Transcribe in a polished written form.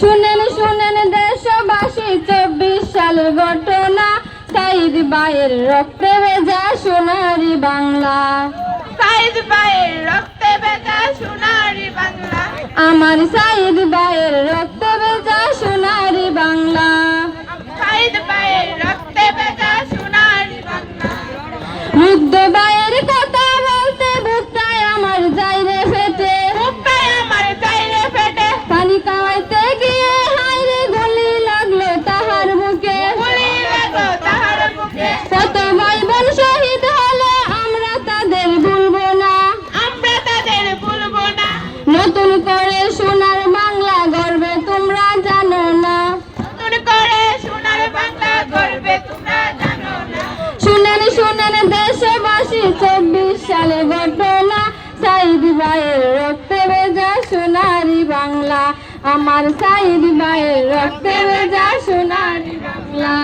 শুনেন শুনেন দেশবাসী 24 সালের ঘটনা, সাইদ ভাইয়ের রক্তে ভেজা সোনারি বাংলা। সাইদ ভাইয়ের রক্তে ভেজা সোনারি বাংলা। আমার সাইদ ভাইয়ের রক্তে ভেজা সোনারি বাংলা। সাইদ ভাইয়ের রক্তে ভেজা সোনারি বাংলা। মুগ্ধ ভাইয়ের কথা বলতে বুকটায় আমার যাইরে ফেটে, বুকটায় আমার যাইরে ফেটে। পানি খাওয়াইতে গিয়ে হায়রে গুলি লাগলো তাহার বুকে, গুলি লাগলো তাহার বুকে। কত ভাই বোন শহীদ হলো আমরা তাদের ভুলবো না, আমরা তাদের ভুলবো না। নতুন করে সোনার বাংলা গর্বে তোমরা জানো না, নতুন করে সোনার বাংলা গর্বে তোমরা জানো না। শুনেন শুনেন দেশবাসী 24 সালে ঘটনা, সাইদ ভাইয়ের রক্তে ভেজা সোনারি বাংলা। আমার সাইদ ভাইয়ের রক্তে ভেজা সোনারি বাংলা।